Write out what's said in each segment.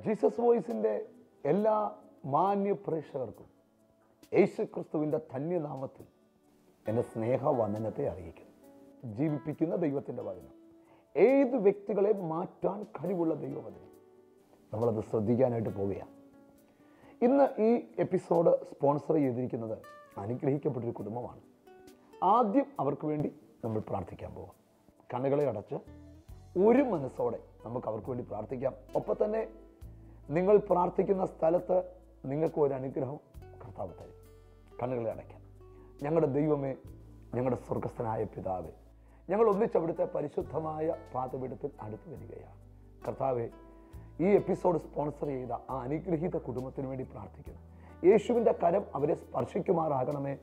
Jesus വോയിസിൻ്റെ എല്ലാ മാന്യ പ്രേക്ഷകർക്കും യേശു ക്രിസ്തുവിൻ്റെ ധന്യനാമത്തിൽ എൻ്റെ സ്നേഹവന്ദനത്തെ അറിയിക്കുന്നു. ജീവിപ്പിക്കുന്ന ദൈവത്തിൻ്റെ വചനം ഏത് വ്യക്തികളെ മാറ്റാൻ കഴിവുള്ള ദൈവവചനം. നമ്മളത് ശ്രദ്ധിക്കാനായിട്ട് പോവുകയാണ്. ഇന്ന് ഈ എപ്പിസോഡ് സ്പോൺസർ ചെയ്തിരിക്കുന്നത് അനുഗ്രഹിക്കപ്പെട്ടൊരു കുടുംബമാണ്. ആദ്യം അവർക്ക് വേണ്ടി നമ്മൾ പ്രാർത്ഥിക്കാൻ പോവാം. കണ്ണുകളെ അടച്ച് ഒരു മനസ്സോടെ നമുക്ക് അവർക്ക് വേണ്ടി പ്രാർത്ഥിക്കാം. ഒപ്പം തന്നെ നിങ്ങൾ പ്രാർത്ഥിക്കുന്ന സ്ഥലത്ത് നിങ്ങൾക്ക് ഒരു അനുഗ്രഹം കർത്താവ് തരും. കണ്ണുകളെ അടയ്ക്കാം. ഞങ്ങളുടെ ദൈവമേ, ഞങ്ങളുടെ സ്വർഗസ്ഥനായ പിതാവേ, ഞങ്ങൾ ഒന്നിച്ച് അവിടുത്തെ പരിശുദ്ധമായ പാദപീഠത്തിൽ അടുത്ത് വരികയാണ്. കർത്താവേ, ഈ എപ്പിസോഡ് സ്പോൺസർ ചെയ്ത ആ അനുഗ്രഹീത കുടുംബത്തിന് വേണ്ടി പ്രാർത്ഥിക്കുന്നു. യേശുവിൻ്റെ കരം അവരെ സ്പർശിക്കുമാറാകണമേ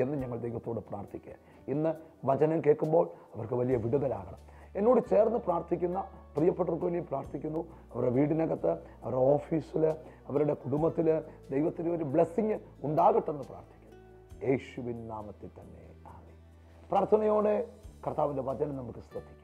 എന്ന് ഞങ്ങൾ ദൈവത്തോട് പ്രാർത്ഥിക്കുക. ഇന്ന് വചനം കേൾക്കുമ്പോൾ അവർക്ക് വലിയ വിടുതലാകണം. എന്നോട് ചേർന്ന് പ്രാർത്ഥിക്കുന്ന പ്രിയപ്പെട്ടവർക്ക് വേണ്ടി പ്രാർത്ഥിക്കുന്നു. അവരുടെ വീടിനകത്ത്, അവരുടെ ഓഫീസിൽ, അവരുടെ കുടുംബത്തിൽ ദൈവത്തിന് ഒരു ബ്ലെസ്സിങ് ഉണ്ടാകട്ടെന്ന് പ്രാർത്ഥിക്കുന്നു. യേശുവിൻ നാമത്തിൽ തന്നെ ആമേൻ. പ്രാർത്ഥനയോടെ കർത്താവിൻ്റെ വചനം നമുക്ക് ശ്രദ്ധിക്കാം.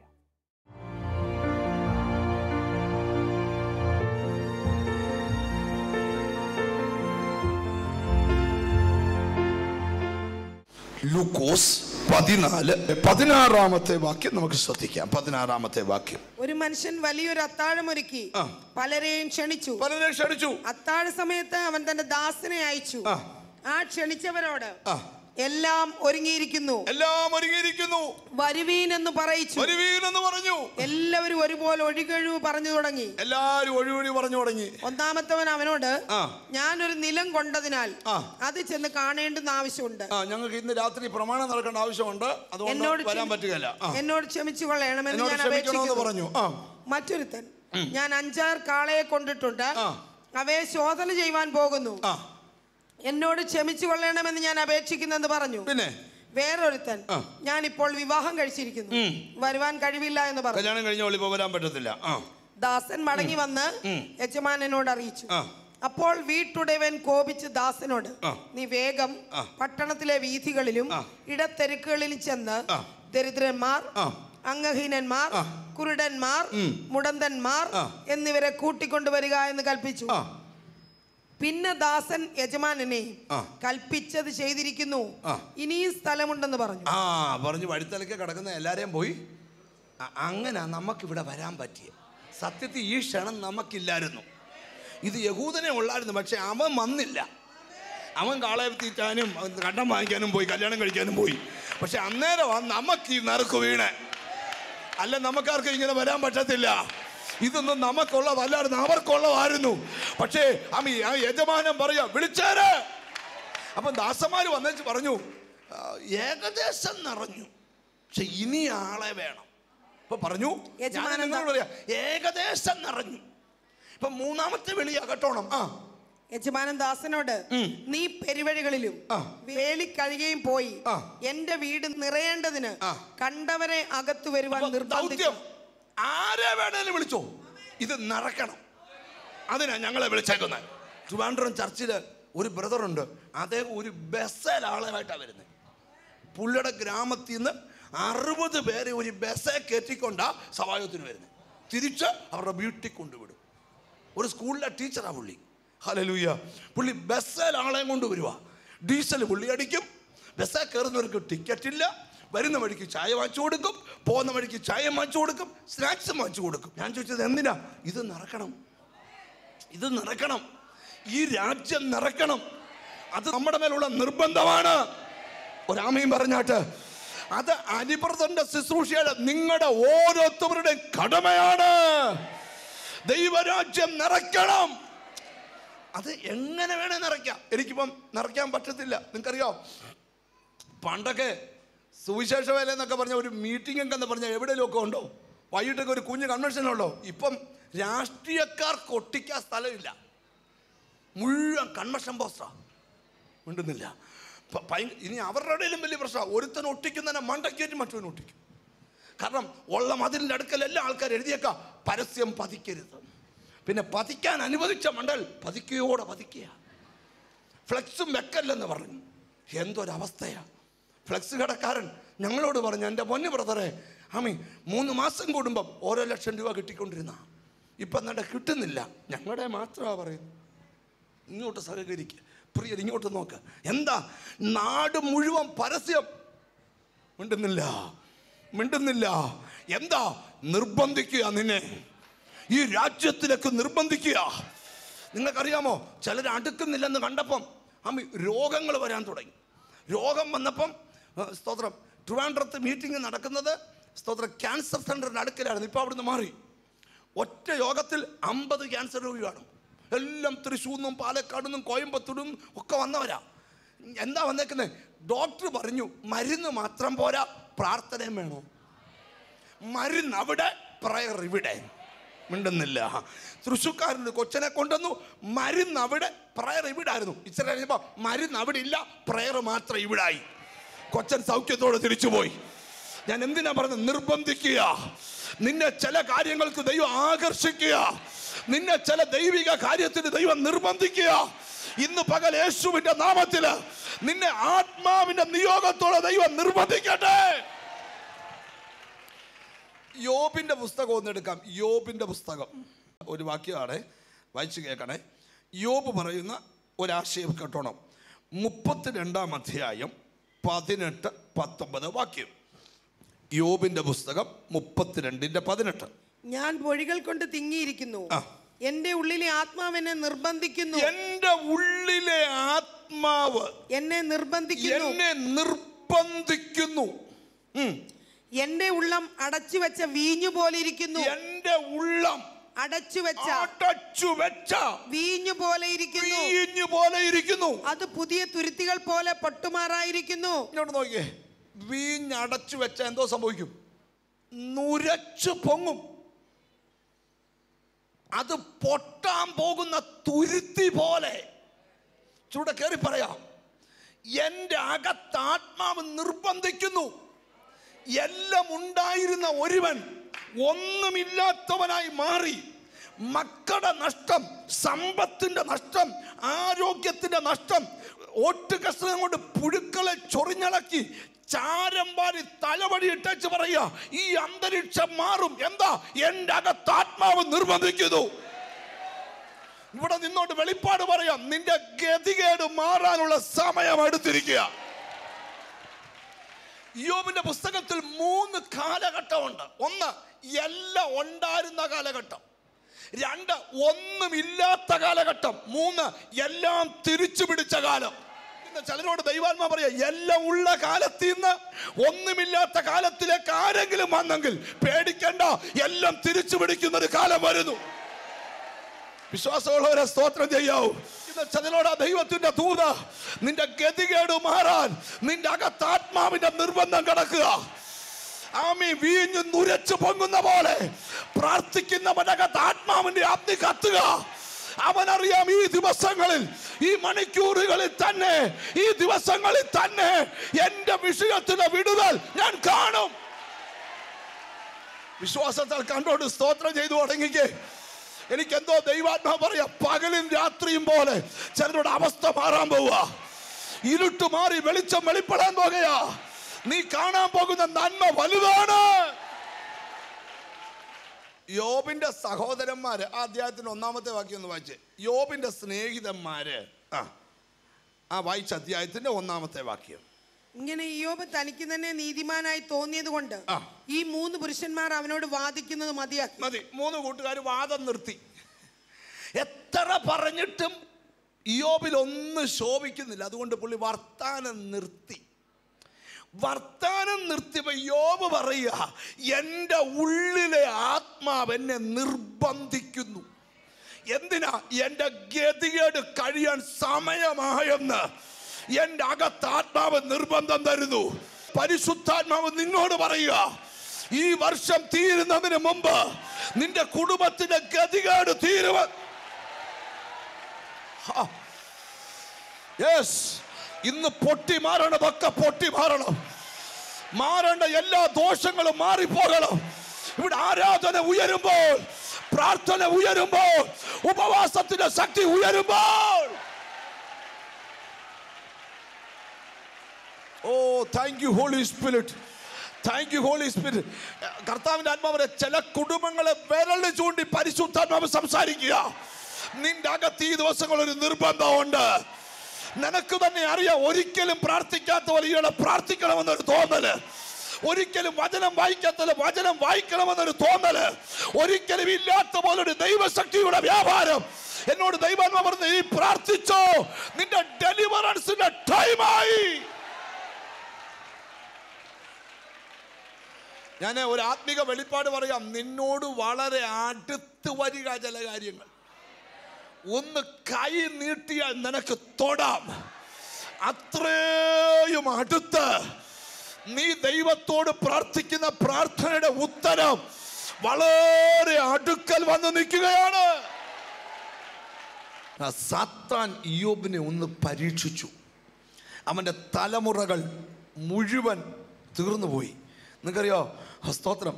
ലൂക്കോസ് 14:16 വാക്യം നമുക്ക് ശ്രദ്ധിക്കാം. 16 വാക്യം. ഒരു മനുഷ്യൻ വലിയൊരു അത്താഴമൊരുക്കി പലരെയും ക്ഷണിച്ചു. അത്താഴ സമയത്ത് അവൻ തന്റെ ദാസനെ അയച്ചു. ആ ക്ഷണിച്ചവരോട് എല്ലാം ഒരുങ്ങിയിരിക്കുന്നു, വരുവീൻ എന്ന് പറഞ്ഞു. എല്ലാവരും ഒരുപോലെ ഒഴികഴിവ് പറഞ്ഞു തുടങ്ങി. ഒന്നാമത്തവൻ അവനോട്, ഞാനൊരു നിലം കൊണ്ടതിനാൽ അത് ചെന്ന് കാണേണ്ടെന്ന് ആവശ്യമുണ്ട്. ഞങ്ങൾക്ക് ഇന്ന് രാത്രി പ്രമാണം നടക്കേണ്ട ആവശ്യമുണ്ട്, അതുകൊണ്ട് വരാൻ പറ്റുകയില്ല. എന്നോട് ക്ഷമിച്ചു കൊള്ളണമെന്ന് ഞാൻ അപേക്ഷിക്കുന്നു. മറ്റൊരുത്തൻ, ഞാൻ 5-6 കാളയെ കൊണ്ടിട്ടുണ്ട്, അവയെ ശോധന ചെയ്യുവാൻ പോകുന്നു, എന്നോട് ക്ഷമിച്ചു കൊള്ളണമെന്ന് ഞാൻ അപേക്ഷിക്കുന്നെന്ന് പറഞ്ഞു. പിന്നെ വേറൊരുത്തൻ, ഞാൻ ഇപ്പോൾ വിവാഹം കഴിച്ചിരിക്കുന്നു, വരുവാൻ കഴിവില്ല എന്ന് പറഞ്ഞു. കല്യാണം കഴിഞ്ഞ വരാൻ പറ്റത്തില്ല. ദാസൻ മടങ്ങി വന്ന് യജമാനനോട് അറിയിച്ചു. അപ്പോൾ വീട്ടുടയവൻ കോപിച്ച് ദാസനോട്, നീ വേഗം പട്ടണത്തിലെ വീഥികളിലും ഇടത്തെരുക്കുകളിലും ചെന്ന് ദരിദ്രന്മാർ, അംഗഹീനന്മാർ, കുരുടന്മാർ, മുടന്തന്മാർ എന്നിവരെ കൂട്ടിക്കൊണ്ടുവരിക എന്ന് കൽപ്പിച്ചു. പിന്നെ ദാസൻ യജമാനനെ, കൽപ്പിച്ചത് ചെയ്തിരിക്കുന്നു, ഇനിയും സ്ഥലമുണ്ടെന്ന് പറഞ്ഞു. വഴിത്തലയ്ക്ക് കിടക്കുന്ന എല്ലാരെയും പോയി. അങ്ങനെ നമുക്കിവിടെ വരാൻ പറ്റിയ സത്യത്തിൽ ഈ ക്ഷണം നമുക്കില്ലായിരുന്നു. ഇത് യഹൂദനെ ഉള്ളായിരുന്നു, പക്ഷെ അവൻ വന്നില്ല. അവൻ കാളയെ തീറ്റാനും കണ്ടം വാങ്ങിക്കാനും പോയി, കല്യാണം കഴിക്കാനും പോയി. പക്ഷെ അന്നേരം നമുക്ക് ഈ നറുക്ക് വീണേ. അല്ല, നമുക്കാർക്കും ഇങ്ങനെ വരാൻ പറ്റത്തില്ല. ഇതൊന്നും നമുക്കുള്ളതല്ലായിരുന്നു, അവർക്കുള്ളതായിരുന്നു. പക്ഷേ യജമാനൻ പറയാ, വിളിച്ചേര്. അപ്പം ദാസന്മാര് വന്നേച്ച് പറഞ്ഞു, ഏകദേശം നിറഞ്ഞു, പക്ഷെ ഇനി ആളെ വേണം. ഇപ്പൊ പറഞ്ഞു, പറയാ ഏകദേശം നിറഞ്ഞു. ഇപ്പൊ മൂന്നാമത്തെ വിളി അകട്ടോണം. യജമാനൻ ദാസനോട്, നീ പെരുവഴികളിലും വേലിക്കഴികയും പോയി എന്റെ വീട് നിറയേണ്ടതിന് കണ്ടവരെ അകത്തു വരുവാൻ നിർബന്ധിക്കും. ആരെ വേണേലും വിളിച്ചോ, ഇത് നടക്കണം. അതിനാ ഞങ്ങളെ വിളിച്ചേക്കുന്നത്. ട്രിവാൻഡ്രം ചർച്ചില് ഒരു ബ്രദറുണ്ട്, അദ്ദേഹം ഒരു ബസ്സിൽ ആളുമായിട്ടാണ് വരുന്നത്. പുള്ളിയുടെ ഗ്രാമത്തിൽ നിന്ന് 60 പേരെ ഒരു ബസ്സെ കയറ്റിക്കൊണ്ടാ സഭായോഗത്തിന് വരുന്നത്. തിരിച്ച് അവരുടെ വീട്ടിൽ കൊണ്ടുവിടും. ഒരു സ്കൂളിലെ ടീച്ചറാണ് പുള്ളി. ഹല്ലേലൂയ. പുള്ളി ബസ്സിൽ ആളെയും കൊണ്ട് വരുവാ. ഡീസൽ പുള്ളി അടിക്കും. ബസ്സിൽ കയറുന്നവർക്ക് ടിക്കറ്റ് ഇല്ല. വരുന്ന വഴിക്ക് ചായ വാങ്ങിച്ചു കൊടുക്കും, പോകുന്ന വഴിക്ക് ചായ വാങ്ങിച്ചു കൊടുക്കും, സ്നാക്സും വാങ്ങിച്ചു കൊടുക്കും. ഞാൻ ചോദിച്ചത് എന്തിനാ? ഇത് നടക്കണം, ഇത് നടക്കണം, ഈ രാജ്യം നടക്കണം. അത് നമ്മുടെ മേലുള്ള നിർബന്ധമാണ്. ഒരാമയും പറഞ്ഞാട്ട് അത് അരിപ്രദന്റെ ശുശ്രൂഷയുടെ നിങ്ങളുടെ ഓരോരുത്തരുടെയും കടമയാണ്. ദൈവരാജ്യം നിറയ്ക്കണം. അത് എങ്ങനെ വേണേ നിറയ്ക്കാം. എനിക്കിപ്പം നിറയ്ക്കാൻ പറ്റത്തില്ല. നിങ്ങൾക്കറിയോ, പണ്ടൊക്കെ സുവിശേഷ വേല എന്നൊക്കെ പറഞ്ഞ ഒരു മീറ്റിംഗ് ഒക്കെ എന്ന് പറഞ്ഞാൽ എവിടെയെങ്കിലുമൊക്കെ ഉണ്ടോ, വൈകിട്ടൊക്കെ ഒരു കുഞ്ഞ് കൺവെൻഷനുണ്ടോ. ഇപ്പം രാഷ്ട്രീയക്കാർക്ക് ഒട്ടിക്കാൻ സ്ഥലമില്ല, മുഴുവൻ കൺവെൻഷൻ പോസ്റ്ററാ. മിണ്ടുന്നില്ല. ഇനി അവരുടെ ഇടയിലും വലിയ പ്രശ്നമാണ്. ഒരുത്തൻ ഒട്ടിക്കുന്നതിനെ മണ്ടക്കേറ്റി മറ്റവൻ ഒട്ടിക്കും. കാരണം ഉള്ള മതിലിൻ്റെ അടുക്കൽ എല്ലാ ആൾക്കാരും എഴുതിയേക്കാം, പരസ്യം പതിക്കരുത്. പിന്നെ പതിക്കാൻ അനുവദിച്ച മണ്ടൽ പതിക്കയോടെ പതിക്കുക. ഫ്ലെക്സും വെക്കല്ലെന്ന് പറഞ്ഞു. എന്തൊരവസ്ഥയാണ്. ഫ്ലെക്സ് കടക്കാരൻ ഞങ്ങളോട് പറഞ്ഞു, എൻ്റെ പൊന്നു ബ്രദറെ, 3 മാസം കൂടുമ്പം 1 ലക്ഷം രൂപ കിട്ടിക്കൊണ്ടിരുന്ന ഇപ്പം എന്നിട്ട് കിട്ടുന്നില്ല. ഞങ്ങളുടെ മാത്രമാണ് പറയുന്നത്. ഇങ്ങോട്ട് സഹകരിക്കുക പ്രിയർ, ഇങ്ങോട്ട് നോക്ക്. എന്താ നാട് മുഴുവൻ പരസ്യം? മിണ്ടുന്നില്ല. എന്താ? നിർബന്ധിക്കുക, നിന്നെ ഈ രാജ്യത്തിലേക്ക് നിർബന്ധിക്കുക. നിങ്ങൾക്കറിയാമോ, ചിലർ അടുക്കുന്നില്ലെന്ന് കണ്ടപ്പം രോഗങ്ങൾ വരാൻ തുടങ്ങി. രോഗം വന്നപ്പം സ്തോത്രം, ട്രിവാൻഡ്രത്ത് മീറ്റിംഗ് നടക്കുന്നത് സ്തോത്രം ക്യാൻസർ സെൻ്ററിൻ്റെ അടുക്കലായിരുന്നു. ഇപ്പോൾ അവിടുന്ന് മാറി. ഒറ്റ യോഗത്തിൽ 50 ക്യാൻസർ രോഗി കാണും. എല്ലാം തൃശ്ശൂർന്നും പാലക്കാടുന്നും കോയമ്പത്തൂരും ഒക്കെ വന്നവരാ. എന്താ വന്നേക്കുന്നത്? ഡോക്ടർ പറഞ്ഞു മരുന്ന് മാത്രം പോരാ, പ്രാർത്ഥനയും വേണോ. മരുന്ന് അവിടെ, പ്രയർ ഇവിടെ. മിണ്ടുന്നില്ല. തൃശ്ശൂക്കാരൻ്റെ കൊച്ചനെ കൊണ്ടുവന്നു, മരുന്ന് അവിടെ, പ്രയർ ഇവിടെ ആയിരുന്നു. ഇച്ചിരി കഴിയുമ്പോൾ മരുന്ന് അവിടെ ഇല്ല, പ്രയർ മാത്രം ഇവിടായി. കൊച്ചൻ സൗഖ്യത്തോടെ തിരിച്ചുപോയി. ഞാൻ എന്തിനാ പറഞ്ഞത്? നിർബന്ധിക്കുക. നിന്നെ ചില കാര്യങ്ങൾക്ക് ദൈവം ആകർഷിക്കുക. നിന്നെ ചില ദൈവിക കാര്യത്തിന് ദൈവം നിർബന്ധിക്കുക. ഇന്ന് പകൽ യേശുവിന്റെ നാമത്തില് നിന്നെ ആത്മാവിന്റെ നിയോഗത്തോടെ ദൈവം നിർബന്ധിക്കട്ടെ. യോബിന്റെ പുസ്തകം ഒന്നെടുക്കാം. യോബിന്റെ പുസ്തകം ഒരു വാക്യമാണ്, വായിച്ചു കേൾക്കണേ. യോബ് പറയുന്ന ഒരാശയം കേട്ടോണം. 32-ാം അധ്യായം 18-19 വാക്യം. യോബിന്റെ പുസ്തകം 32:18. ഞാൻ പൊഴികൾ കൊണ്ട് തിങ്ങിയിരിക്കുന്നു, എന്റെ ഉള്ളിലെ ആത്മാവ് എന്നെ നിർബന്ധിക്കുന്നു. എന്റെ ഉള്ളിലെ ആത്മാവ് എന്നെ നിർബന്ധിക്കുന്നു. എന്റെ ഉള്ളം അടച്ചുവെച്ച വീഞ്ഞു പോലെ ഇരിക്കുന്നു. എന്റെ ഉള്ളം അടച്ചുവെച്ച വീഞ്ഞു പോലെ ഇരിക്കുന്നു. അത് പുതിയ തുരുത്തികൾ പോലെ പൊട്ടുമാറായിരിക്കുന്നു. ഇങ്ങോട്ട് നോക്കിയേ. വീഞ്ഞ് അടച്ചു വെച്ച എന്തോ സംഭവിക്കും? നുരച്ചു പൊങ്ങും. അത് പൊട്ടാൻ പോകുന്ന തുരുത്തി പോലെ. ചൂടെ കയറി പറയാം, എന്റെ അകത്ത് ആത്മാവ് നിർബന്ധിക്കുന്നു. എല്ലാം ഉണ്ടായിരുന്ന ഒരുവൻ ഒന്നുമില്ലാത്തവനായി മാറി. മക്കളുടെ നഷ്ടം, സമ്പത്തിന്റെ നഷ്ടം, ആരോഗ്യത്തിന്റെ നഷ്ടം, ഓട്ടുകഷ്ണം കൊണ്ട് പുഴുക്കളെ ചൊറിഞ്ഞളക്കി ചാരം വാരി തലവടി ഇട്ടേച്ച് പറയുക, ഈ അന്തരീക്ഷം മാറും. എന്താ? എന്റെ അകത്ത് ആത്മാവ് നിർബന്ധിക്കുന്നു. ഇവിടെ നിന്നോട്ട് വെളിപ്പാട് പറയാം, നിന്റെ ഗതികേട് മാറാനുള്ള സമയം എടുത്തിരിക്കുക. യോബിന്റെ പുസ്തകത്തിൽ 3 കാലഘട്ടമുണ്ട്. 1 എല്ലാം ഉണ്ടായിരുന്ന കാലഘട്ടം. 2 ഒന്നുമില്ലാത്ത കാലഘട്ടം. 3 എല്ലാം തിരിച്ചു പിടിച്ച കാലം. ചിലരോട് ദൈവാത്മാ പറയാ, എല്ലാം ഉള്ള കാലത്തിൽ നിന്ന് ഒന്നുമില്ലാത്ത കാലത്തിലേക്ക് ആരെങ്കിലും വന്നെങ്കിൽ പേടിക്കണ്ട, എല്ലാം തിരിച്ചു പിടിക്കുന്ന ഒരു കാലം വരുന്നു. വിശ്വാസമുള്ളവരെ സ്തോത്രം ചെയ്യാവൂ. ചിലരോട് ദൈവത്തിന്റെ ദൂത, നിന്റെ ഗതികേട് മാറാൻ നിന്റെ അകത്ത് ആത്മാവിന്റെ നിർബന്ധം കിടക്കുക. ആമീൻ. വീഞ്ഞു നുരച്ചു പൊങ്ങുന്ന പോലെ പ്രാർത്ഥിക്കുന്നവന്റെ അകത്ത് ആത്മാവിന്റെ അഗ്നി കത്തുക. അവനറിയാം, ഈ ദിവസങ്ങളിൽ, ഈ മണിക്കൂറുകളിൽ തന്നെ, ഈ ദിവസങ്ങളിൽ തന്നെ എന്റെ വിഷയത്തിന്റെ വിടുതൽ ഞാൻ കാണും. വിശ്വാസത്താൽ കണ്ടോണ്ട് സ്തോത്രം ചെയ്തു തുടങ്ങിക്കേ. എനിക്കെന്തോ ദൈവാത്മാ പറയാ, പകലും രാത്രിയും പോലെ ചിലരുടെ അവസ്ഥ മാറാൻ പോവുക. ഇരുട്ട് മാറി വെളിച്ചം വെളിപ്പെടാൻ പോകുകയാ. നീ കാണാൻ പോകുന്ന നന്മ വലുതാണ്. യോബിന്റെ സഹോദരന്മാര്, ആ അധ്യായത്തിന്റെ 1-ാമത്തെ വാക്യം ഒന്ന് വായിച്ചേ. യോബിന്റെ സ്നേഹിതന്മാര്, ആ വായിച്ച അധ്യായത്തിന്റെ 1-ാമത്തെ വാക്യം. ഇങ്ങനെ യോബ് തനിക്ക് തന്നെ നീതിമാനായി തോന്നിയത് കൊണ്ട് ഈ 3 പുരുഷന്മാർ അവനോട് വാദിക്കുന്നത് മതി. 3 കൂട്ടുകാർ വാദം നിർത്തി. എത്ര പറഞ്ഞിട്ടും യോബിൽ ഒന്നും ശോഭിക്കുന്നില്ല. അതുകൊണ്ട് പുള്ളി വർത്താനം നിർത്തിയപ്പോ യോബ് പറയുക, എന്റെ ഉള്ളിലെ ആത്മാവ് എന്നെ നിർബന്ധിക്കുന്നു. എന്തിനാ? എന്റെ ഗതികേട് കഴിയാൻ സമയമായെന്ന് എന്റെ അകത്ത് ആത്മാവ് നിർബന്ധം തരുന്നു. പരിശുദ്ധാത്മാവ് നിന്നോട് പറയുക, ഈ വർഷം തീരുന്നതിന് മുമ്പ് നിന്റെ കുടുംബത്തിന്റെ ഗതികേട് തീരുവ. ഇന്ന് പൊട്ടി മാറണതൊക്കെ പൊട്ടി മാറണം. മാറേണ്ട എല്ലാ ദോഷങ്ങളും മാറിപ്പോകണം. ഇവിടെ ആരാധന ഉയരുമ്പോൾ, പ്രാർത്ഥന ഉയരുമ്പോൾ, ഉപവാസത്തിന്റെ ശക്തി ഉയരുമ്പോൾ, ഓ thank you Holy Spirit, thank you Holy Spirit. കർത്താവിന്റെ ആത്മാവിനെ ചില കുടുംബങ്ങളെ വിരൽ ചൂണ്ടി പരിശുദ്ധാത്മാവ് സംസാരിക്കുക. നിന്റെ അകത്ത് ഈ ദിവസങ്ങൾ ഒരു നിർബന്ധമുണ്ട്. നിനക്ക് തന്നെ അറിയാം, ഒരിക്കലും പ്രാർത്ഥിക്കാത്ത പോലെ ഇയാളെ പ്രാർത്ഥിക്കണമെന്നൊരു തോന്നല്, ഒരിക്കലും വചനം വായിക്കാത്ത വചനം വായിക്കണമെന്നൊരു തോന്നല്, ഒരിക്കലും ഇല്ലാത്ത പോലൊരു ദൈവശക്തിയുടെ വ്യാപാരം. എന്നോട് ദൈവാത്മാവ് പറഞ്ഞു, നീ പ്രാർത്ഥിച്ചോ, നിന്റെ ഡെലിവറൻസിന്റെ ടൈമായി. ഞാൻ ഒരു ആത്മീക വെളിപ്പാട് പറയാം. നിന്നോട് വളരെ അടുത്ത് വരിക ചില കാര്യങ്ങൾ. ഒന്ന് കൈ നീട്ടിയാൽ നിനക്ക് തൊടാം. അത്രയും അടുത്ത് നീ ദൈവത്തോട് പ്രാർത്ഥിക്കുന്ന പ്രാർത്ഥനയുടെ ഉത്തരം വളരെ അടുക്കൽ വന്ന് നിൽക്കുകയാണ്. സാത്താൻ ഇയ്യോബിനെ ഒന്ന് പരീക്ഷിച്ചു. അവൻ്റെ തലമുറകൾ മുഴുവൻ തീർന്നുപോയി. നിങ്ങൾക്കറിയോ, സ്തോത്രം,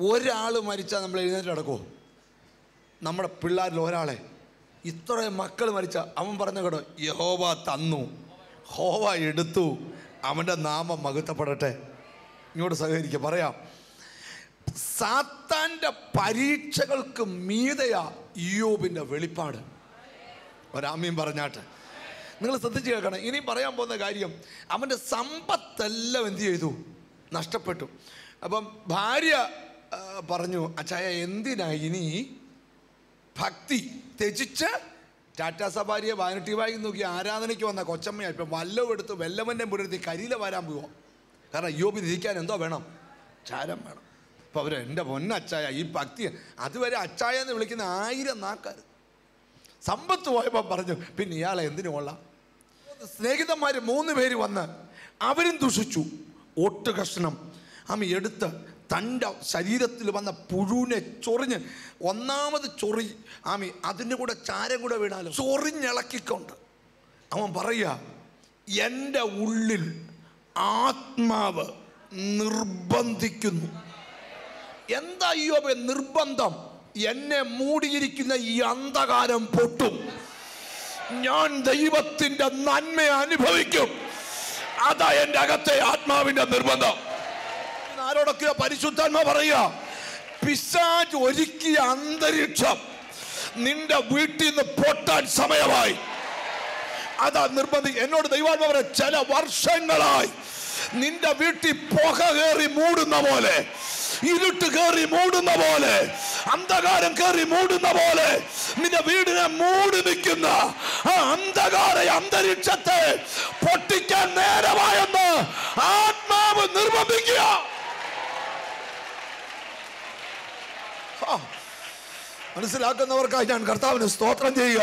ഒരാൾ മരിച്ചാൽ നമ്മൾ എഴുന്നേറ്റ് നടക്കുമോ? നമ്മുടെ പിള്ളേരിൽ ഒരാളെ, ഇത്രയും മക്കൾ മരിച്ച അവൻ പറഞ്ഞ കേട്ടോ, യഹോവ തന്നു, ഹോവ എടുത്തു, അവൻ്റെ നാമം മഹത്വപ്പെടട്ടെ. ഇങ്ങോട്ട് സഹകരിക്കുക. പറയാം, സാത്താൻ്റെ പരീക്ഷകൾക്ക് മീതയാ ഇയ്യോബിൻ്റെ വെളിപ്പാട്. ഒരാമീൻ പറഞ്ഞാട്ട് നിങ്ങൾ ശ്രദ്ധിച്ച് കേൾക്കണം. ഇനി പറയാൻ പോകുന്ന കാര്യം, അവൻ്റെ സമ്പത്തെല്ലാം എന്ത് ചെയ്തു? നഷ്ടപ്പെട്ടു. അപ്പം ഭാര്യ പറഞ്ഞു, അച്ചായ എന്തിനാ ഇനി ഭക്തി ത്യജിച്ച് ടാറ്റാ സഫാരിയെ വാനട്ടി വായി നോക്കി ആരാധനയ്ക്ക് വന്ന കൊച്ചമ്മയാ ഇപ്പം വല്ലവും എടുത്ത് വെല്ലവൻ്റെ പുരത്തി കരിയില വരാൻ പോവാം. കാരണം അയ്യോബിന് ഇരിക്കാൻ എന്തോ വേണം? ചാരം വേണം. അപ്പോൾ അവർ, എൻ്റെ പൊന്നച്ചായ ഈ ഭക്തി, അതുവരെ അച്ചായ എന്ന് വിളിക്കുന്ന 1000 നാക്കാർ. സമ്പത്ത് പോയപ്പോൾ പറഞ്ഞു, പിന്നെ ഇയാളെ എന്തിനു കൊള്ളാം. സ്നേഹിതന്മാർ 3 പേര് വന്ന് അവരും ദുഷിച്ചു. ഒട്ട് കഷ്ണം ആമി എടുത്ത് തൻ്റെ ശരീരത്തിൽ വന്ന പുഴുവിനെ ചൊറിഞ്ഞ്, ഒന്നാമത് ചൊറി ആമി അതിൻ്റെ കൂടെ ചാരം കൂടെ വീണാലോ, ചൊറിഞ്ഞിളക്കിക്കൊണ്ട് അവൻ പറയുക, എൻ്റെ ഉള്ളിൽ ആത്മാവ് നിർബന്ധിക്കുന്നു. എന്താ അയ്യോബേ നിർബന്ധം? എന്നെ മൂടിയിരിക്കുന്ന ഈ അന്ധകാരം പൊട്ടും, ഞാൻ ദൈവത്തിൻ്റെ നന്മ അനുഭവിക്കും. അതാ എൻ്റെ അകത്തെ ആത്മാവിന്റെ നിർബന്ധം. ആരോടൊക്കെയോ പരിശുദ്ധാത്മാ പറയുക, പിശാച് ഒരുക്കിയ അന്തരീക്ഷം നിന്റെ വീട്ടിൽ നിന്ന് പൊട്ടാൻ സമയമായി. അതാ നിർബന്ധം. എന്നോട് ദൈവാത്മാ പറയാ, ചില വർഷങ്ങളായി നിന്റെ വീട്ടിൽ പുക കയറി മൂടുന്ന പോലെ, ഇരുട്ട് കയറി മൂടുന്ന പോലെ, അന്ധകാരം കയറി മൂടുന്ന പോലെ നിന്റെ വീടിനെ മൂടി നിൽക്കുന്ന ആ അന്ധകാര അന്തരീക്ഷത്തെ പൊട്ടിക്കാൻ നേരമായെന്ന് ആത്മാവ് നിർബന്ധിക്കുക. മനസ്സിലാക്കുന്നവർക്കായി ഞാൻ കർത്താവിന് സ്തോത്രം ചെയ്യുക.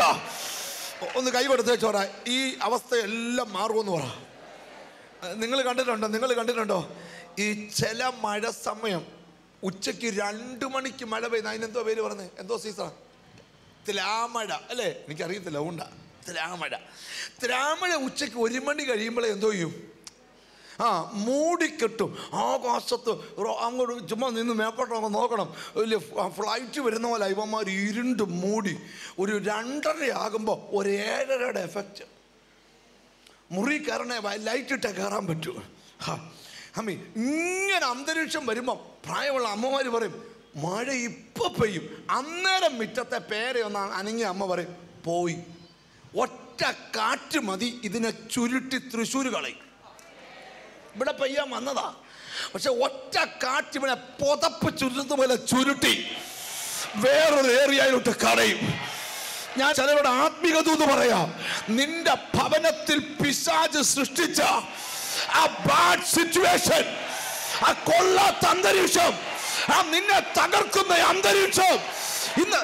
ഒന്ന് കൈകൊടുത്തേ ചോറ, ഈ അവസ്ഥയെല്ലാം മാറുമെന്ന് പറ. നിങ്ങൾ കണ്ടിട്ടുണ്ടോ ഈ ചില മഴ സമയം ഉച്ചയ്ക്ക് 2 മണിക്ക് മഴ പെയ്യുന്ന, അതിനെന്തോ പേര് പറഞ്ഞത്, എന്തോ സീസൺ? തിലാമഴ അല്ലേ? എനിക്കറിയത്തില്ല. ഉണ്ടാ തിലാമഴ ഉച്ചയ്ക്ക് 1 മണി കഴിയുമ്പോഴേ എന്തോ ചെയ്യും? മൂടിക്കെട്ടും. ആകാശത്ത് അങ്ങോട്ട് ചുമ്മാ നിന്ന് മേപ്പോട്ട് നോക്കണം, വലിയ ഫ്ലൈറ്റ് വരുന്ന പോലെ ഇവന്മാർ ഇരുണ്ട് മൂടി. ഒരു 2:30 ആകുമ്പോൾ ഒരു 7:30യുടെ എഫക്റ്റ്. മുറി കയറണേ ലൈറ്റ് ഇട്ടേ കയറാൻ പറ്റൂ. അമ്മി ഇങ്ങനെ അന്തരീക്ഷം വരുമ്പോൾ പ്രായമുള്ള അമ്മമാർ പറയും, മഴ ഇപ്പൊ പെയ്യും. അന്നേരം മുറ്റത്തെ പേരയൊന്ന് അനങ്ങിയ അമ്മ പറയും, പോയി. ഒറ്റ കാറ്റ് മതി ഇതിനെ ചുരുട്ടി തൃശ്ശൂർ കളയും. ഇവിടെ പെയ്യാൻ വന്നതാ, പക്ഷെ ഒറ്റ കാറ്റ് ഇവിടെ പുതപ്പ് ചുരുന്ന പോലെ ചുരുട്ടി വേറൊരു ഏരിയയിലോട്ട് കളയും. ഞാൻ ചിലരുടെ ആത്മീക ദൂത് പറയാം, നിന്റെ ഭവനത്തിൽ പിശാച് സൃഷ്ടിച്ച ആ ബാഡ് സിറ്റുവേഷൻ, ആ കൊള്ളാത്ത അന്തരീക്ഷം, ആ നിന്നെ തകർക്കുന്ന അന്തരീക്ഷം ഇന്ന്.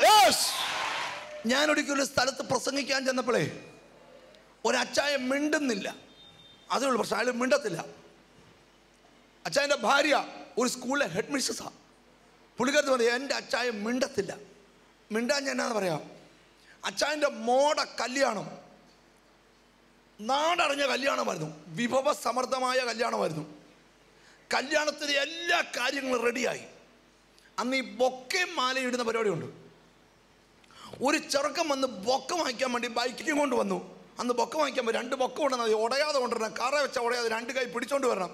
ഞാനൊരിക്കലും സ്ഥലത്ത് പ്രസംഗിക്കാൻ ചെന്നപ്പോഴേ ഒരച്ചായ മിണ്ടുന്നില്ല. അതേ ഉള്ളൂ പ്രശ്നം, അയാൾ മിണ്ടത്തില്ല. അച്ചായൻ്റെ ഭാര്യ ഒരു സ്കൂളിലെ ഹെഡ് മിസ്സസാണ്. പുള്ളിക്കാരത്ത് പറയാം, എൻ്റെ അച്ചായ മിണ്ടത്തില്ല. മിണ്ടാൻ ഞാൻ എന്നാന്ന് പറയാം, അച്ചായൻ്റെ മോടെ കല്യാണം നാടറിഞ്ഞ കല്യാണമായിരുന്നു, വിഭവ സമൃദ്ധമായ കല്യാണമായിരുന്നു. കല്യാണത്തിന് എല്ലാ കാര്യങ്ങളും റെഡിയായി. അന്ന് ഈ ബൊക്കയും മാലയിടുന്ന പരിപാടിയുണ്ട്. ഒരു ചെറുക്കം വന്ന് ബൊക്ക വാങ്ങിക്കാൻ വേണ്ടി ബൈക്കിൽ കൊണ്ട് വന്നു. അന്ന് ബൊക്ക വാങ്ങിക്കാൻ 2 ബൊക്ക കൊണ്ടുവന്നാൽ ഉടയാതെ കൊണ്ടുവരണം, കാറ വെച്ചാൽ ഉടയാതെ 2 കൈ പിടിച്ചോണ്ട് വരണം.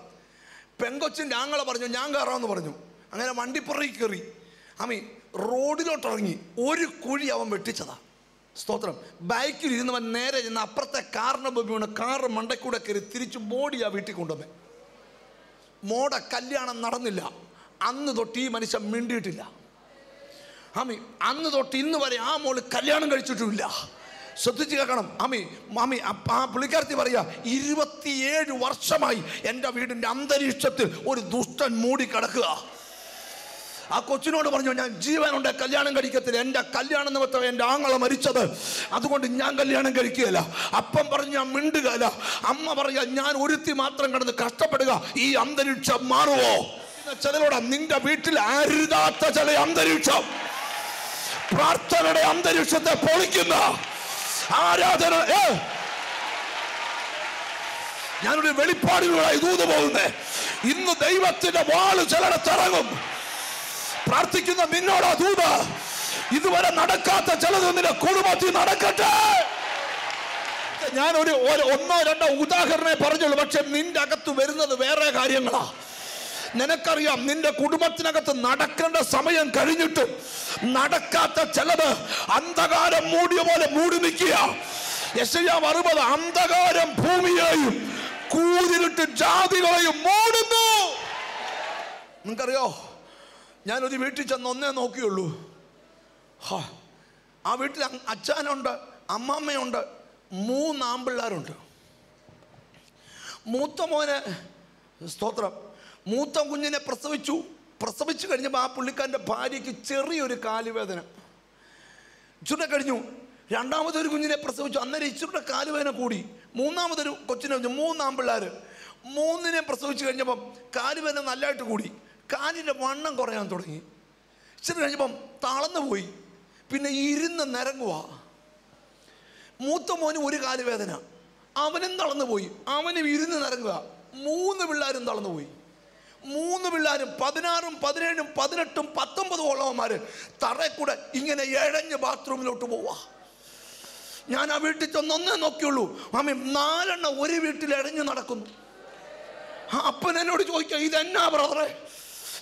പെങ്കൊച്ചിൻ്റെ ആങ്ങളെ പറഞ്ഞു ഞാൻ കയറാമെന്ന് പറഞ്ഞു. അങ്ങനെ വണ്ടിപ്പുറയിൽ കയറി ആമി റോഡിലോട്ട് ഇറങ്ങി. ഒരു കുഴി അവൻ വെട്ടിച്ചതാ. സ്തോത്രം. ബൈക്കിൽ ഇരുന്നവൻ നേരെ ചെന്ന് അപ്പുറത്തെ കാറിന് വീണ് കാറ് മണ്ടക്കൂടെ കയറി തിരിച്ചു ബോഡിയാ വീട്ടിൽ കൊണ്ടുവന്നേ. മോടെ കല്യാണം നടന്നില്ല. അന്ന് തൊട്ട് ഈ മനുഷ്യൻ മിണ്ടിയിട്ടില്ല. ആമി അന്ന് തൊട്ട് ഇന്ന് വരെ ആ മോള് കല്യാണം കഴിച്ചിട്ടുമില്ല. ശ്രദ്ധിച്ച് കേൾക്കണം. മാമി ആ പുള്ളിക്കാരത്തി പറയാ 27 വർഷമായി എൻ്റെ വീടിൻ്റെ അന്തരീക്ഷത്തിൽ ഒരു ദുഷ്ടൻ മൂടിക്കിടക്കുക. ആ കൊച്ചിനോട് പറഞ്ഞു ഞാൻ ജീവനുണ്ട് കല്യാണം കഴിക്കത്തില്ല, എൻ്റെ കല്യാണം നിമിത്തം എൻ്റെ ആങ്ങളെ മരിച്ചത്, അതുകൊണ്ട് ഞാൻ കല്യാണം കഴിക്കുകയില്ല. അപ്പം പറഞ്ഞു ഞാൻ മിണ്ടുകയില്ല. അമ്മ പറയാ ഞാൻ ഒരുത്തി മാത്രം കിടന്ന് കഷ്ടപ്പെടുക, ഈ അന്തരീക്ഷം മാറുവോ? ചിലരോടെ നിന്റെ വീട്ടിൽ അരുതാത്ത ചില അന്തരീക്ഷം, പ്രാർത്ഥനയുടെ അന്തരീക്ഷത്തെ പൊളിക്കുന്ന ആരാധന. ഞാനൊരു വെളിപ്പാടുകളായി ദൂത് പോകുന്നേ. ഇന്ന് ദൈവത്തിന്റെ വാള് ചിലടത്തിറങ്ങും. പ്രാർത്ഥിക്കുന്ന നിന്നോടാ ദൂത്. ഇതുവരെ നടക്കാത്ത ചിലത് നിന്റെ കുടുംബത്തിൽ നടക്കട്ടെ. ഞാനൊരു 1-2 ഉദാഹരണമേ പറഞ്ഞുള്ളൂ. പക്ഷെ നിന്റെ അകത്ത് വരുന്നത് വേറെ കാര്യങ്ങളാ. നിനക്കറിയാം നിന്റെ കുടുംബത്തിനകത്ത് നടക്കേണ്ട സമയം കഴിഞ്ഞിട്ടും നടക്കാത്ത ചിലത് അന്ധകാരം മൂടിയ പോലെ മൂടി നിൽക്കുക. യെശയ്യാ 60 അന്ധകാരം ഭൂമിയെയും കൂരിട്ട് ജാതികളെയും മൂടുന്നു. നിങ്ങൾക്കറിയോ ഞാനൊരു വീട്ടിൽ ചെന്ന് ഒന്നേ നോക്കിയുള്ളൂ. ആ വീട്ടിൽ അച്ഛനുണ്ട്, അമ്മമ്മയുണ്ട്, 3 ആമ്പിള്ളേരുണ്ട്. മൂത്ത മോന് സ്തോത്രം മൂത്ത കുഞ്ഞിനെ പ്രസവിച്ചു കഴിഞ്ഞപ്പോൾ ആ പുള്ളിക്കാരൻ്റെ ഭാര്യയ്ക്ക് ചെറിയൊരു കാലുവേദന. ഇച്ചിരി കഴിഞ്ഞു രണ്ടാമതൊരു കുഞ്ഞിനെ പ്രസവിച്ചു. അന്നേരം ഇച്ചിരുടെ കാലുവേദന കൂടി. മൂന്നാമതൊരു കൊച്ചിനെ 3 ആമ്പിള്ളേർ 3നെ പ്രസവിച്ചു കഴിഞ്ഞപ്പം കാലുവേദന നല്ലതായിട്ട് കൂടി. കാലിൻ്റെ വണ്ണം കുറയാൻ തുടങ്ങി. ഇച്ചിരി കഴിഞ്ഞപ്പം തളർന്നു പോയി. പിന്നെ ഇരുന്ന് നിരങ്ങുക. മൂത്ത മോന് ഒരു കാലുവേദന, അവനും തളർന്നു പോയി. അവനും ഇരുന്ന് നിരങ്ങുക. 3 പിള്ളേരും തളർന്നു പോയി. 3 പിള്ളേരും 16, 17, 18, 19 ഓളവന്മാര് തറയിൽ കൂടെ ഇങ്ങനെ എഴഞ്ഞ് ബാത്റൂമിലോട്ട് പോവാ. ഞാൻ ആ വീട്ടിൽ ചെന്നൊന്നേ നോക്കിയുള്ളൂ. മാമി 4 ഒരു വീട്ടിൽ എഴഞ്ഞ് നടക്കുന്നു. അപ്പൻ എന്നോട് ചോദിക്കുക ഇതെന്നാ ബ്രദറെ?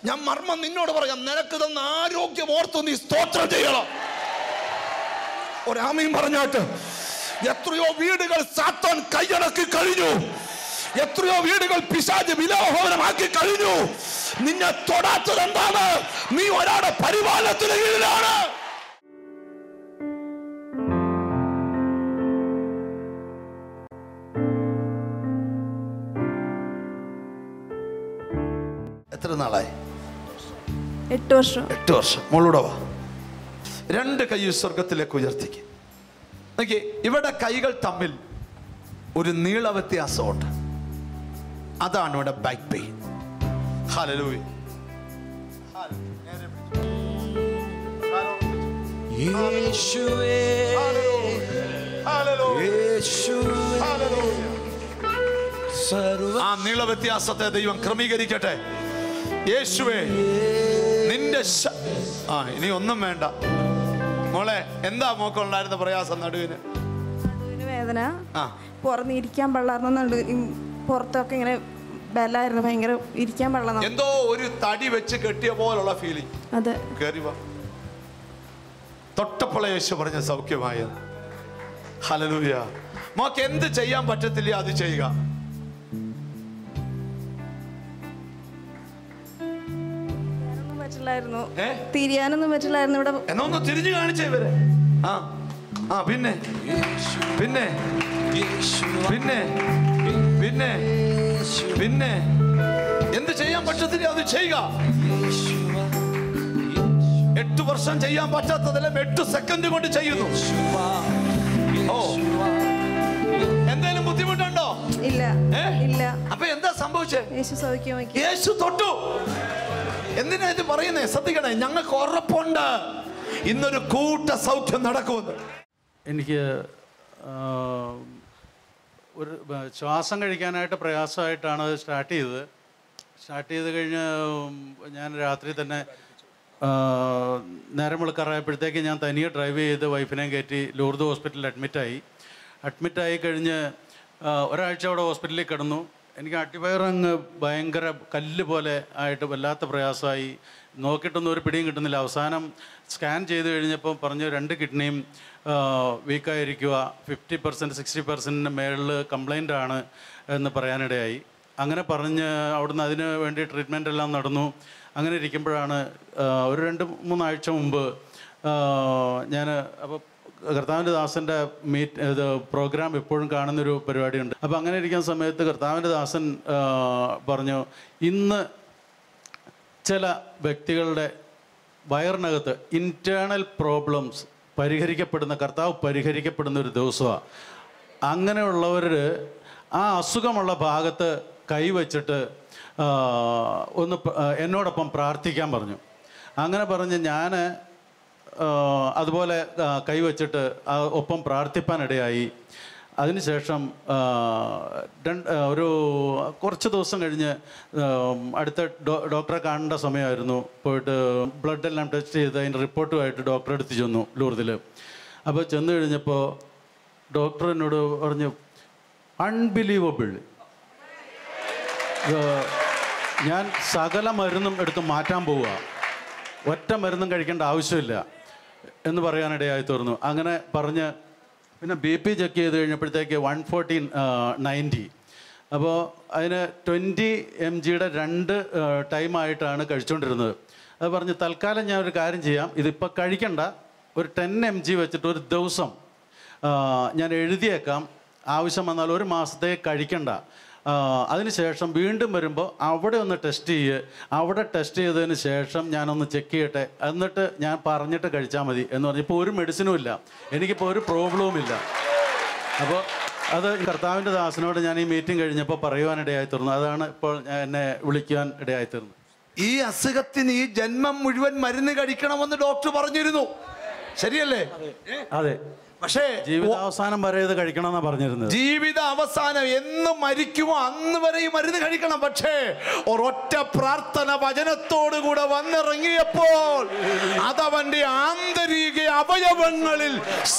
ഞാൻ മർമ്മം നിന്നോട് പറയാം. നിനക്ക് തന്ന ആരോഗ്യം ഓർത്ത് നീ സ്തോത്രം ചെയ്യണം. ഒരാമയും പറഞ്ഞാട്ട് എത്രയോ വീടുകൾ സാത്താൻ കൈയടക്കി കഴിഞ്ഞു. എത്രയോ വീടുകൾ പിശാച് വിലോഹനമാക്കി കഴിഞ്ഞു. നിന്നെ തൊടാത്തത് എന്താണ്? നീ ഒരാളുടെ പരിപാലനത്തിന് കീഴിലാണ്. എത്ര നാളായി? 8 വർഷം. 8 വർഷം. മോളൂടെ വാ. 2 കൈ സ്വർഗത്തിലേക്ക് ഉയർത്തിക്ക്. ഇവിടെ കൈകൾ തമ്മിൽ ഒരു നീള വ്യത്യാസമുണ്ട്. അതാണ് ഇവിടെ ബാക്ക് പെയിൻ. ഹല്ലേലൂയ. യേശുവേ ആ നീള വ്യത്യാസത്തെ ദൈവം ക്രമീകരിക്കട്ടെ. യേശുവേ നിന്റെ ഇനി ഒന്നും വേണ്ട. മോളെ എന്താ മോക്കുണ്ടായിരുന്ന പ്രയാസം? നടുവിന് വേദന, പുറന്നിരിക്കാൻ പാടില്ലായിരുന്നു. പുറത്തൊക്കെ ഇങ്ങനെ ബലായിരുന്നു, ഭയങ്കര ഇരിക്കാൻ പാടില്ല. എന്തോ ഒരു തടി വെച്ച് കെട്ടിയ പോലുള്ള ഫീലിംഗ്. അതെ. കേറി വാ. തൊട്ടപ്പോൾ യേശു പറഞ്ഞ സൗഖ്യമായ. ഹല്ലേലൂയ. മോക്ക് എന്ത് ചെയ്യാൻ പറ്റത്തില്ല അത് ചെയ്യുക. തിരിയാനൊന്നും പറ്റില്ലായിരുന്നു ഇവിടെ. എന്നാ ഒന്ന് തിരിഞ്ഞു കാണിച്ചേ ഇവരെ. പിന്നെ പിന്നെ പിന്നെ പിന്നെ പിന്നെ എന്ത് ചെയ്യാൻ പറ്റത്തില്ല അത് ചെയ്യുക. 8 വർഷം ചെയ്യാൻ പറ്റാത്തതെല്ലാം 8 സെക്കൻഡ് കൊണ്ട് ചെയ്യുന്നു. ഓ എന്തെങ്കിലും ബുദ്ധിമുട്ടുണ്ടോ? ഇല്ല ഇല്ല. അപ്പൊ എന്താ സംഭവിച്ചേ? യേശു സൗഖ്യമാക്കി. യേശു തൊട്ടു. എന്തിനാ ഇത് പറയുന്നേ? ശ്രദ്ധിക്കണേ, ഞങ്ങൾക്ക് ഉറപ്പുണ്ട് ഇന്നൊരു കൂട്ട സൗഖ്യം നടക്കുമെന്ന്. എനിക്ക് ഒരു ശ്വാസം കഴിക്കാനായിട്ട് പ്രയാസമായിട്ടാണ് അത് സ്റ്റാർട്ട് ചെയ്ത് കഴിഞ്ഞ് ഞാൻ രാത്രി തന്നെ നേരം വെളുക്കാറായപ്പോഴത്തേക്ക് ഞാൻ തനിയെ ഡ്രൈവ് ചെയ്ത് വൈഫിനെ കയറ്റി ലൂർദ് ഹോസ്പിറ്റലിൽ അഡ്മിറ്റായി കഴിഞ്ഞ് ഒരാഴ്ച അവിടെ ഹോസ്പിറ്റലിൽ കിടന്നു. എനിക്ക് അട്ടിവയറങ്ങ് ഭയങ്കര കല്ല് പോലെ ആയിട്ട് വല്ലാത്ത പ്രയാസമായി. നോക്കിയിട്ടൊന്നും ഒരു പിടിയും കിട്ടുന്നില്ല. അവസാനം സ്കാൻ ചെയ്ത് കഴിഞ്ഞപ്പോൾ പറഞ്ഞു 2 കിഡ്നിയും വീക്കായിരിക്കുക, 50% 60% മേളിൽ കംപ്ലൈൻ്റ് ആണ് എന്ന് പറയാനിടയായി. അങ്ങനെ പറഞ്ഞ് അവിടുന്ന് അതിന് വേണ്ടി ട്രീറ്റ്മെൻ്റ് എല്ലാം നടന്നു. അങ്ങനെ ഇരിക്കുമ്പോഴാണ് ഒരു 2-3 ആഴ്ച മുമ്പ് ഞാൻ അപ്പോൾ കർത്താവിൻ്റെ ദാസൻ്റെ ഇത് പ്രോഗ്രാം എപ്പോഴും കാണുന്നൊരു പരിപാടിയുണ്ട്. അപ്പോൾ അങ്ങനെ ഇരിക്കുന്ന സമയത്ത് കർത്താവിൻ്റെ ദാസൻ പറഞ്ഞു, ഇന്ന് ചില വ്യക്തികളുടെ വയറിനകത്ത് ഇൻറ്റേർണൽ പ്രോബ്ലംസ് കർത്താവ് പരിഹരിക്കപ്പെടുന്ന ഒരു ദിവസമാണ്. അങ്ങനെയുള്ളവർ ആ അസുഖമുള്ള ഭാഗത്ത് കൈവച്ചിട്ട് ഒന്ന് എന്നോടൊപ്പം പ്രാർത്ഥിക്കാൻ പറഞ്ഞു. അങ്ങനെ പറഞ്ഞ് ഞാൻ അതുപോലെ കൈവച്ചിട്ട് ഒപ്പം പ്രാർത്ഥിപ്പാനിടയായി. അതിനുശേഷം ഒരു കുറച്ച് ദിവസം കഴിഞ്ഞ് അടുത്ത ഡോക്ടറെ കാണേണ്ട സമയമായിരുന്നു. പോയിട്ട് ബ്ലഡ് എല്ലാം ടെസ്റ്റ് ചെയ്ത് അതിൻ്റെ റിപ്പോർട്ടുമായിട്ട് ഡോക്ടറെ അടുത്ത് ചെന്നു ലൂർദിൽ. അപ്പോൾ ചെന്ന് കഴിഞ്ഞപ്പോൾ ഡോക്ടർ എന്നോട് പറഞ്ഞു, അൺബിലീവബിൾ, ഞാൻ സകല മരുന്നും എടുത്ത് മാറ്റാൻ പോവുക, ഒറ്റ മരുന്നും കഴിക്കേണ്ട ആവശ്യമില്ല എന്ന് പറയാനിടയായി തീർന്നു. അങ്ങനെ പറഞ്ഞ് പിന്നെ BP ചെക്ക് ചെയ്ത് കഴിഞ്ഞപ്പോഴത്തേക്ക് 114/90. അപ്പോൾ അതിന് 20 mg 2 ടൈമായിട്ടാണ് കഴിച്ചുകൊണ്ടിരുന്നത്. അത് പറഞ്ഞ് തൽക്കാലം ഞാൻ ഒരു കാര്യം ചെയ്യാം, ഇതിപ്പോൾ കഴിക്കണ്ട, ഒരു 10 mg വെച്ചിട്ട് ഒരു ദിവസം ഞാൻ എഴുതിയേക്കാം, ആവശ്യം വന്നാൽ 1 മാസത്തേക്ക് കഴിക്കണ്ട, അതിനുശേഷം വീണ്ടും വരുമ്പോൾ അവിടെ ഒന്ന് ടെസ്റ്റ് അവിടെ ടെസ്റ്റ് ചെയ്തതിന് ശേഷം ഞാനൊന്ന് ചെക്ക് ചെയ്യട്ടെ, എന്നിട്ട് ഞാൻ പറഞ്ഞിട്ട് കഴിച്ചാൽ മതി എന്ന് പറഞ്ഞു. ഇപ്പോൾ ഒരു മെഡിസിനും ഇല്ല, എനിക്കിപ്പോൾ ഒരു പ്രോബ്ലവും ഇല്ല. അപ്പോൾ അത് കർത്താവിൻ്റെ ദാസനോട് ഞാൻ ഈ മീറ്റിംഗ് കഴിഞ്ഞപ്പോൾ പറയുവാനിടയായി തീർന്നു. അതാണ് ഇപ്പോൾ എന്നെ വിളിക്കുവാൻ ഇടയായി തീർന്നു. ഈ അസുഖത്തിന് ഈ ജന്മം മുഴുവൻ മരുന്ന് കഴിക്കണമെന്ന് ഡോക്ടർ പറഞ്ഞിരുന്നു, ശരിയല്ലേ? അതെ, പക്ഷേ ജീവിതാവസാനം വരെ ഇത് കഴിക്കണമെന്നാണ് പറഞ്ഞിരുന്നത്. ജീവിത അവസാനം എന്ന് മരിക്കുമോ അന്ന് വരെ ഈ മരുന്ന് കഴിക്കണം. പക്ഷേ ഒരൊറ്റ പ്രാർത്ഥന വചനത്തോടുകൂടെ വന്നിറങ്ങിയപ്പോൾ അതവന്റെ ആന്തരിക അവയവങ്ങളിൽ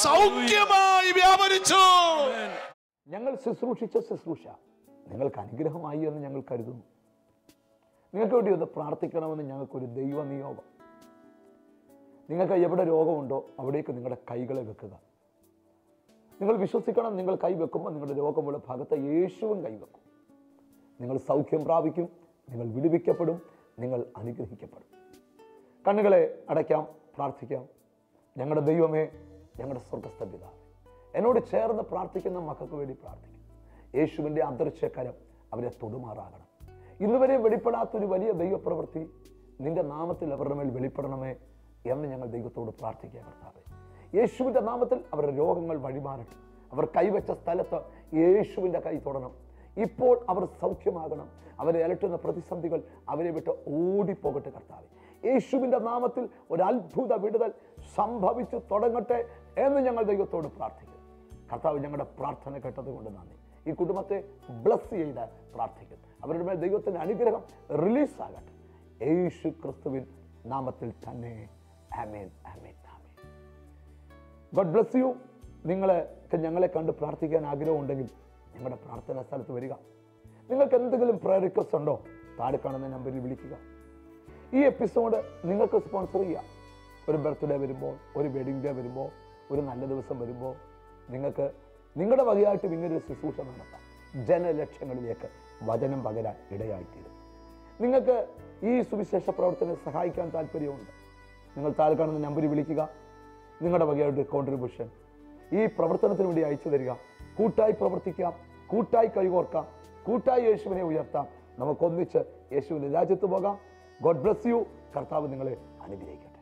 സൗഖ്യമായി വ്യാപരിച്ചു. ഞങ്ങൾ ശുശ്രൂഷിച്ച ശുശ്രൂഷ നിങ്ങൾക്ക് അനുഗ്രഹമായി എന്ന് ഞങ്ങൾ കരുതുന്നു. നിങ്ങൾക്ക് വേണ്ടി ഒന്ന് പ്രാർത്ഥിക്കണമെന്ന് ഞങ്ങൾക്കൊരു ദൈവ നിയോഗം. നിങ്ങൾക്ക് എവിടെ രോഗമുണ്ടോ അവിടേക്ക് നിങ്ങളുടെ കൈകളെ വെക്കുക. നിങ്ങൾ വിശ്വസിക്കണം, നിങ്ങൾ കൈവെക്കുമ്പോൾ നിങ്ങളുടെ രോഗമുള്ള ഭാഗത്ത് യേശുവും കൈവെക്കും. നിങ്ങൾ സൗഖ്യം പ്രാപിക്കും, നിങ്ങൾ വിടുവിക്കപ്പെടും, നിങ്ങൾ അനുഗ്രഹിക്കപ്പെടും. കണ്ണുകളെ അടയ്ക്കാം, പ്രാർത്ഥിക്കാം. ഞങ്ങളുടെ ദൈവമേ, ഞങ്ങളുടെ സ്വർഗ്ഗസ്ഥ പിതാവേ, എന്നോട് ചേർന്ന് പ്രാർത്ഥിക്കുന്ന മക്കൾക്ക് വേണ്ടി പ്രാർത്ഥിക്കും. യേശുവിൻ്റെ അദൃശ്യകരം അവരെ തൊടുമാറാകണം. ഇന്നുവരെ വെളിപ്പെടാത്തൊരു വലിയ ദൈവപ്രവൃത്തി നിന്റെ നാമത്തിൽ അവരുടെ മേൽ വെളിപ്പെടണമേ എന്ന് ഞങ്ങൾ ദൈവത്തോട് പ്രാർത്ഥിക്കുക. കർത്താവേ, യേശുവിൻ്റെ നാമത്തിൽ അവരുടെ രോഗങ്ങൾ വഴിമാറട്ടെ. അവർ കൈവച്ച സ്ഥലത്ത് യേശുവിൻ്റെ കൈ തൊടണം. ഇപ്പോൾ അവർ സൗഖ്യമാകണം. അവരെ അലട്ടുന്ന പ്രതിസന്ധികൾ അവരെ വിട്ട് ഓടിപ്പോകട്ടെ. കർത്താവേ, യേശുവിൻ്റെ നാമത്തിൽ ഒരു അത്ഭുത വിടുതൽ സംഭവിച്ചു തുടങ്ങട്ടെ എന്ന് ഞങ്ങൾ ദൈവത്തോട് പ്രാർത്ഥിക്കുന്നു. കർത്താവ്, ഞങ്ങളുടെ പ്രാർത്ഥന കേട്ടതുകൊണ്ട് നന്ദി. ഈ കുടുംബത്തെ ബ്ലസ് ചെയ്ത് പ്രാർത്ഥിക്കുന്നു. അവരുടെ മേൽ ദൈവത്തിൻ്റെ അനുഗ്രഹം റിലീസാകട്ടെ. യേശു ക്രിസ്തുവിൻ നാമത്തിൽ തന്നെ. ആമേൻ, ആമേൻ, ആമേൻ. God bless you. ഞങ്ങളെ കണ്ട് പ്രാർത്ഥിക്കാൻ ആഗ്രഹമുണ്ടെങ്കിൽ ഞങ്ങളുടെ പ്രാർത്ഥനാ സ്ഥലത്ത് വരിക. നിങ്ങൾക്ക് എന്തെങ്കിലും പ്രയർ റിക്വസ്റ്റ് ഉണ്ടോ? താഴെ കാണുന്ന നമ്പറിൽ വിളിക്കുക. ഈ എപ്പിസോഡ് നിങ്ങൾക്ക് സ്പോൺസർ ചെയ്യാം. ഒരു ബർത്ത്ഡേ വരുമ്പോൾ, ഒരു വെഡിങ് ഡേ വരുമ്പോൾ, ഒരു നല്ല ദിവസം വരുമ്പോൾ നിങ്ങൾക്ക് നിങ്ങളുടെ വകയായിട്ട് ഇങ്ങനൊരു ശുശ്രൂഷ നടത്താം. ജനലക്ഷങ്ങളിലേക്ക് വചനം പകരാൻ ഇടയായിത്തീരും. നിങ്ങൾക്ക് ഈ സുവിശേഷ പ്രവർത്തനം സഹായിക്കാൻ താല്പര്യമുണ്ട്. നിങ്ങൾ താഴെ കാണുന്ന നമ്പറിൽ വിളിക്കുക. നിങ്ങളുടെ വകയായിട്ട് കോൺട്രിബ്യൂഷൻ ഈ പ്രവർത്തനത്തിന് വേണ്ടി അയച്ചു തരിക. കൂട്ടായി പ്രവർത്തിക്കാം, കൂട്ടായി കൈകോർക്കാം, കൂട്ടായി യേശുവിനെ ഉയർത്താം. നമുക്കൊന്നിച്ച് യേശുവിൻ്റെ രാജ്യത്ത് പോകാം. God bless U. കർത്താവ് നിങ്ങളെ അനുഗ്രഹിക്കട്ടെ.